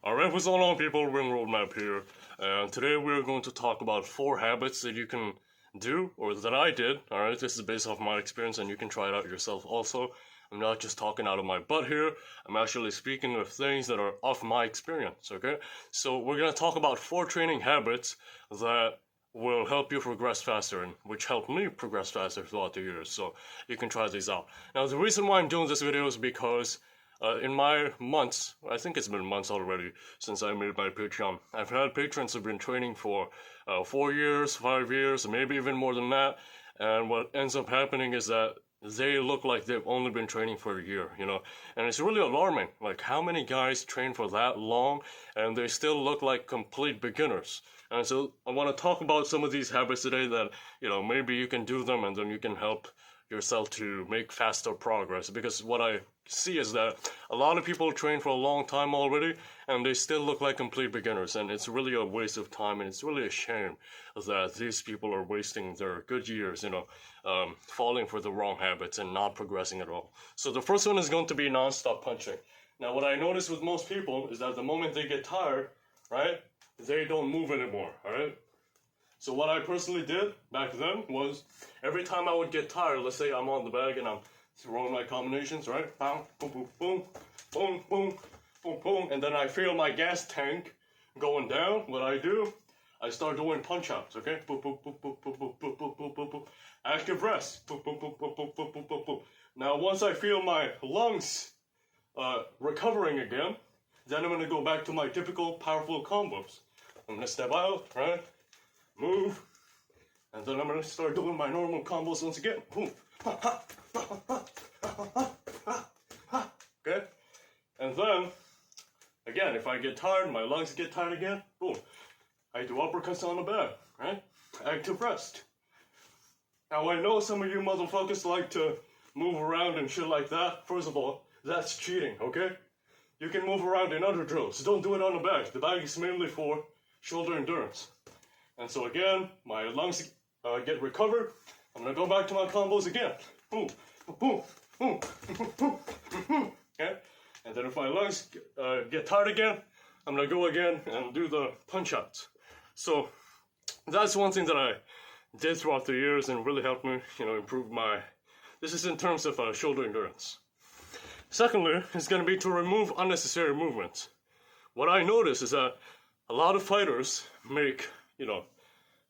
Alright, what's going on, people? Ring Roadmap here, and today we're going to talk about 4 habits that you can do, or that I did. Alright, this is based off my experience, and you can try it out yourself also. I'm not just talking out of my butt here, I'm actually speaking of things that are off my experience, okay? So we're going to talk about 4 training habits that will help you progress faster, and which helped me progress faster throughout the years, so you can try these out. Now, the reason why I'm doing this video is because in my months, I think it's been months already since I made my Patreon, I've had patrons who've been training for 4 years, 5 years, maybe even more than that, and what ends up happening is that they look like they've only been training for a year, you know, and it's really alarming, like how many guys train for that long and they still look like complete beginners. And so I want to talk about some of these habits today that, you know, maybe you can do them and then you can help yourself to make faster progress, because what I see is that a lot of people train for a long time already and they still look like complete beginners, and it's really a waste of time, and it's really a shame that these people are wasting their good years, you know, falling for the wrong habits and not progressing at all. So the first one is going to be non-stop punching. Now, what I notice with most people is that the moment they get tired, right, they don't move anymore, alright? So what I personally did back then was, every time I would get tired, let's say I'm on the bag and I'm throwing my combinations, right? Boom, boom, boom, boom, boom, boom, boom, boom, and then I feel my gas tank going down. What I do, I start doing punch-outs, okay? Boom, boom, boom, boom, boom, boom, boom, boom, boom, boom, boom. Active rest. Boom, boom, boom, boom, boom, boom, boom, boom, boom. Now, once I feel my lungs recovering again, then I'm going to go back to my typical powerful combos. I'm going to step out, right? Move, and then I'm going to start doing my normal combos once again. Boom. Okay? And then, again, if I get tired, my lungs get tired again, boom. I do uppercuts on the bag, right? Active rest. Now, I know some of you motherfuckers like to move around and shit like that. First of all, that's cheating, okay? You can move around in other drills. Don't do it on the bag. The bag is mainly for shoulder endurance. And so again, my lungs get recovered. I'm gonna go back to my combos again. Boom, boom, boom, boom, boom. Okay? And then if my lungs get tired again, I'm gonna go again and do the punch outs. So that's one thing that I did throughout the years and really helped me, you know, improve my, this is in terms of shoulder endurance. Secondly, is gonna be to remove unnecessary movements. What I notice is that a lot of fighters make, you know,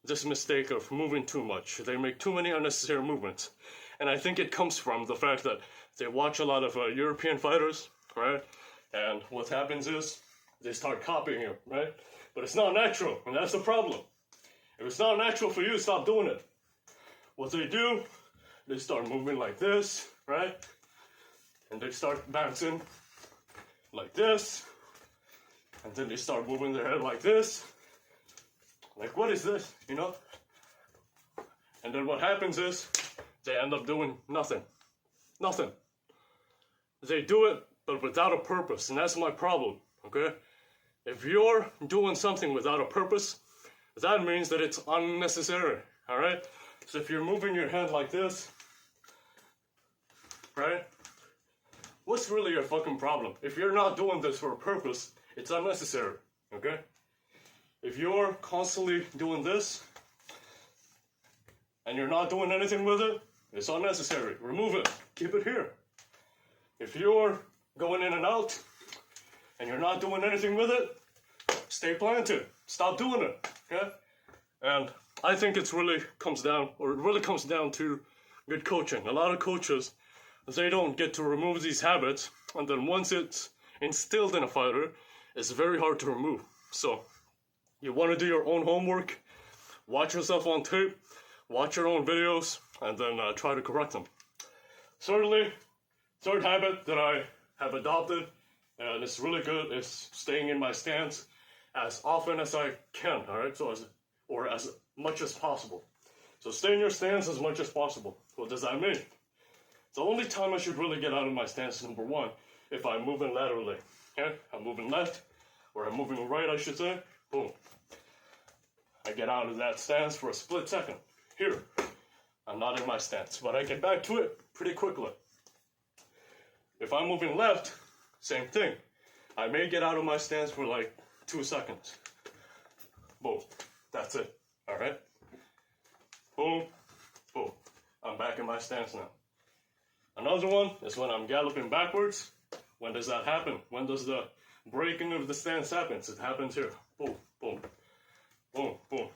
this mistake of moving too much. They make too many unnecessary movements. And I think it comes from the fact that they watch a lot of European fighters, right? And what happens is they start copying him, right? But it's not natural, and that's the problem. If it's not natural for you, stop doing it. What they do, they start moving like this, right? And they start bouncing like this. And then they start moving their head like this. Like, what is this, you know? And then what happens is, they end up doing nothing. Nothing. They do it, but without a purpose, and that's my problem, okay? If you're doing something without a purpose, that means that it's unnecessary, alright? So if you're moving your head like this, right? What's really your fucking problem? If you're not doing this for a purpose, it's unnecessary, okay? If you're constantly doing this, and you're not doing anything with it, it's unnecessary. Remove it. Keep it here. If you're going in and out, and you're not doing anything with it, stay planted. Stop doing it, okay? And I think it really comes down to good coaching. A lot of coaches, they don't get to remove these habits, and then once it's instilled in a fighter, it's very hard to remove. So, you want to do your own homework, watch yourself on tape, watch your own videos, and then try to correct them. Thirdly, third habit that I have adopted, and it's really good, is staying in my stance as often as I can, alright? So as much as possible. So stay in your stance as much as possible. What does that mean? The only time I should really get out of my stance is number 1, if I'm moving laterally. Okay? I'm moving left, or I'm moving right, I should say. Boom. I get out of that stance for a split second. Here, I'm not in my stance, but I get back to it pretty quickly. If I'm moving left, same thing. I may get out of my stance for like 2 seconds. Boom. That's it. Alright? Boom. Boom. I'm back in my stance now. Another one is when I'm galloping backwards. When does that happen? When does the breaking of the stance happen? It happens here. Boom, boom, boom, boom.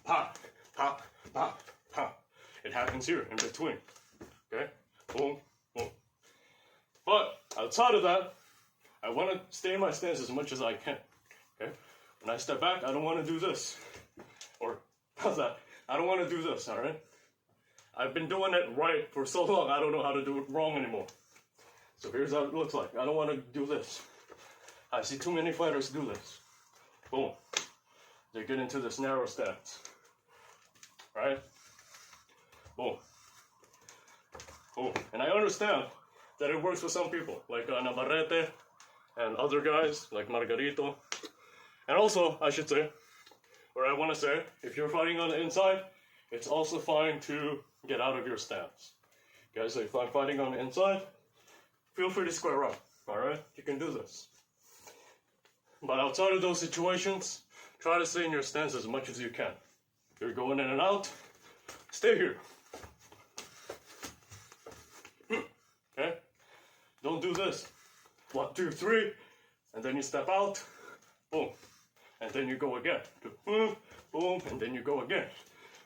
Pop, pop, pop, pop. It happens here in between. Okay? Boom, boom. But outside of that, I want to stay in my stance as much as I can. Okay? When I step back, I don't want to do this. Or, how's that? I don't want to do this, alright? I've been doing it right for so long, I don't know how to do it wrong anymore. So here's how it looks like. I don't want to do this. I see too many fighters do this. Boom. They get into this narrow stance. Right? Boom. Boom. And I understand that it works for some people, like Navarrete and other guys, like Margarito. And also, I should say, or I want to say, if you're fighting on the inside, it's also fine to get out of your stance. Guys, if I'm fighting on the inside, feel free to square up, alright? You can do this. But outside of those situations, try to stay in your stance as much as you can. If you're going in and out, stay here. Okay? Don't do this. 1, 2, 3, and then you step out, boom, and then you go again. Boom, boom, and then you go again.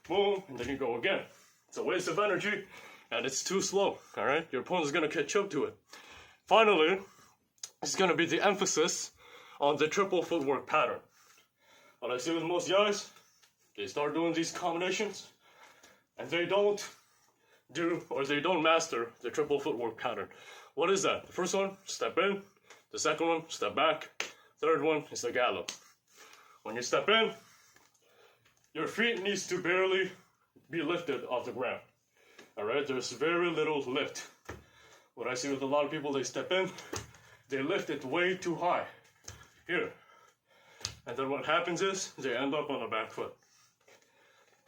Boom, and then you go again. It's a waste of energy, and it's too slow, alright? Your opponent's gonna catch up to it. Finally, it's gonna be the emphasis on the triple footwork pattern. What I see with most guys, they start doing these combinations, and they don't master the triple footwork pattern. What is that? The first one, step in. The second one, step back. Third one is the gallop. When you step in, your feet needs to barely be lifted off the ground. Alright, there's very little lift. What I see with a lot of people, they step in, they lift it way too high. Here. And then what happens is, they end up on the back foot.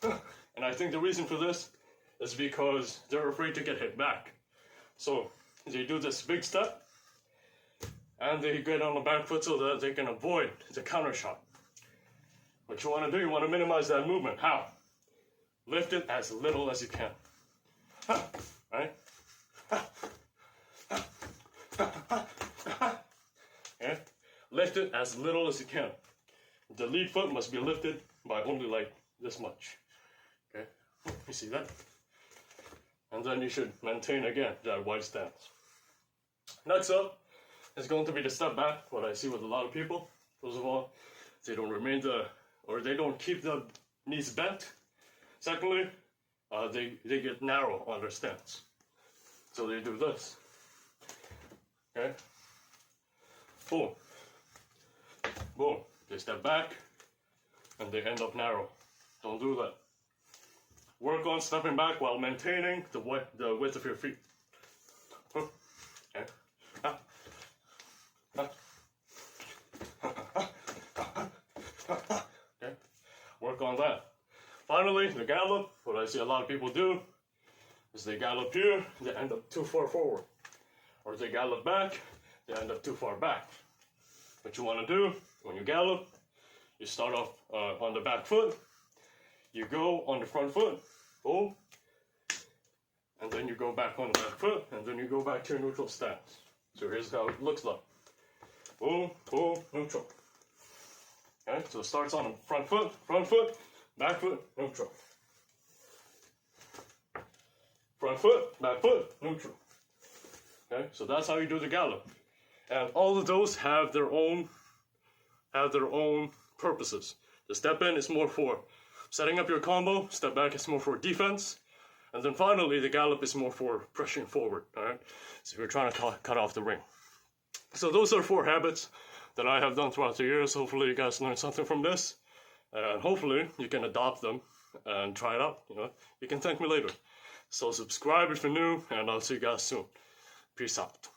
And I think the reason for this is because they're afraid to get hit back. So, they do this big step, and they get on the back foot so that they can avoid the counter shot. What you want to do, you want to minimize that movement. How? Lift it as little as you can. Right? Okay? Lift it as little as you can. The lead foot must be lifted by only like this much. Okay? You see that? And then you should maintain again that wide stance. Next up is going to be the step back. What I see with a lot of people, first of all, they don't keep the knees bent. Secondly, they get narrow on their stance. So they do this. Okay? Boom. Boom. They step back and they end up narrow. Don't do that. Work on stepping back while maintaining the width of your feet. Okay? Okay? Work on that. Finally, the gallop. What I see a lot of people do is they gallop here, they end up too far forward. Or they gallop back, they end up too far back. What you want to do when you gallop, you start off on the back foot, you go on the front foot, boom, and then you go back on the back foot, and then you go back to your neutral stance. So here's how it looks like. Boom, boom, neutral. Okay, so it starts on the front foot, back foot, neutral. Front foot, back foot, neutral. Okay, so that's how you do the gallop. And all of those have their own purposes. The step in is more for setting up your combo, step back is more for defense, and then finally the gallop is more for pushing forward, alright? So if you're trying to cut off the ring. So those are 4 habits that I have done throughout the years. Hopefully you guys learned something from this, and hopefully you can adopt them and try it out, you know? You can thank me later. So subscribe if you're new, and I'll see you guys soon. Peace out.